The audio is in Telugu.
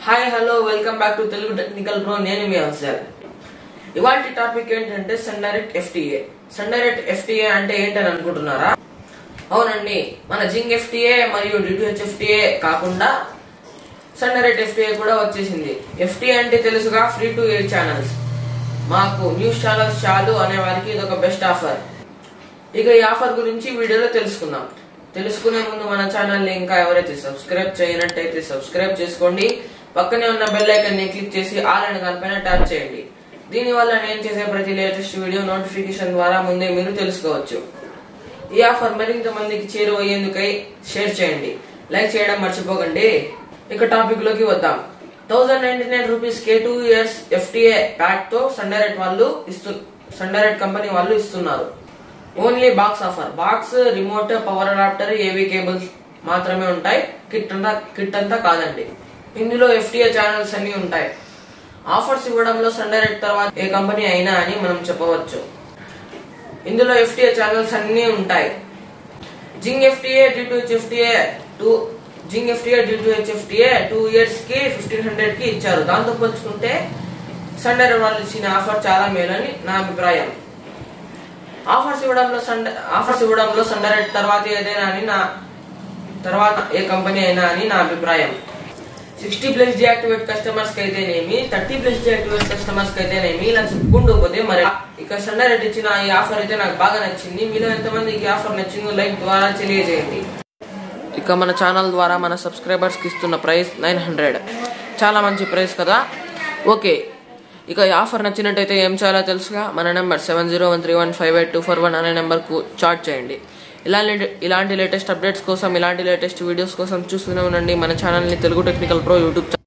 Hi hello welcome back to Telugu technical pro. నేను మీ అఫ్జల్. ఇవాల్టి టాపిక్ ఏంటంటే Sun Direct FTA. Sun Direct FTA అంటే ఏంటని అనుకుంటున్నారా? అవునండి, మన జింగ్ ఎఫ్టీఏ మరియు డిటిహెచ్ ఎఫ్టీఏ కాకుండా సన్ డైరెక్ట్ ఎఫ్టీఏ కూడా వచ్చేసింది. ఎఫ్టీఏ అంటే తెలుసుగా, ఫ్రీ టు ఎయిర్ ఛానల్స్. మాకు న్యూస్ ఛానల్స్ చాలు అనే వారికి ఇది ఒక బెస్ట్ ఆఫర్. ఇక ఈ ఆఫర్ గురించి వీడియోలో తెలుసుకుందాం. తెలుసుకునే ముందు మన ఛానల్ ని ఇంకా ఎవరైతే సబ్స్క్రైబ్ చేయనట్టయితే సబ్స్క్రైబ్ చేసుకోండి. పక్కనే ఉన్న బెల్ ఐకాన్ ని క్లిక్ చేసి ఆల్ అనే దానిపైన ట్యాప్ చేయండి. దీనివల్ల నేను చేసే ప్రతి లేటెస్ట్ వీడియో నోటిఫికేషన్ ద్వారా ముందే మీరు తెలుసుకోవచ్చు. ఈ ఆఫర్ మరింత మందికి చేరువయ్యేందుకై షేర్ చేయండి, లైక్ చేయడం మర్చిపోకండి. ఇక టాపిక్ లోకి వద్దాం. 1099 రూపీస్ కే 2 years ఎఫ్టీఏ ప్యాక్ తో సన్ డైరెక్ట్ కంపెనీ వాళ్ళు ఇస్తున్నారు. Only box offer. Box, remote, power adapter, ఏవీ కేబుల్స్ మాత్రమే ఉంటాయి. కిట్ అంతా కాదండి. ఇందులో ఎఫ్టీఏ ఛానల్స్ అన్ని ఉంటాయి. ఆఫర్స్ ఇవ్వడంలో సన్ డైరెక్ట్ తర్వాత ఏ కంపెనీ అయినా అని మనం చెప్పవచ్చు. ఇందులో ఎఫ్టీఏ ఛానల్స్ అన్ని ఉంటాయి. జింగ్ ఎఫ్టీఏ, డిటిహెచ్ ఎఫ్టీఏ 2 years కి 1500 కి ఇచ్చారు. దాంతో పోల్చుకుంటే సన్ డైరెక్ట్ వాళ్ళు ఇచ్చిన ఆఫర్ చాలా మేలని నా అభిప్రాయం. ఆఫర్స్ ఇవ్వడంలో సన్ డైరెక్ట్ తర్వాత ఏ కంపెనీ అయినా అని నా అభిప్రాయం. 60+ డియాక్టివేట్ కస్టమర్స్ కి అయితేనేమి, 30+ డియాక్టివేట్ కస్టమర్స్ కి అయితేనేమి ఇలా చెప్పుకుంటూ పోతే మరి ఇక సన్ డైరెక్ట్ ఇచ్చిన ఈ ఆఫర్ అయితే నాకు బాగా నచ్చింది. మీలో ఎంతమందికి ఈ ఆఫర్ నచ్చిందో లైక్ ద్వారా తెలియజేయండి. ఇక మన ఛానల్ ద్వారా మన సబ్స్క్రైబర్స్ కి ఇస్తున్న ప్రైస్ 900. చాలా మంచి ప్రైస్ కదా. ఓకే, ఇక ఈ ఆఫర్ నచ్చినట్టయితే ఏం చేయాలో తెలుసుగా. మన నెంబర్ 7013158241 అనే నెంబర్ కు చాట్ చేయండి. ఇలాంటి లేటెస్ట్ అప్డేట్స్ కోసం, ఇలాంటి లేటెస్ట్ వీడియోస్ కోసం చూస్తూనే ఉండండి మన ఛానల్ ని తెలుగు టెక్నికల్ ప్రో యూట్యూబ్.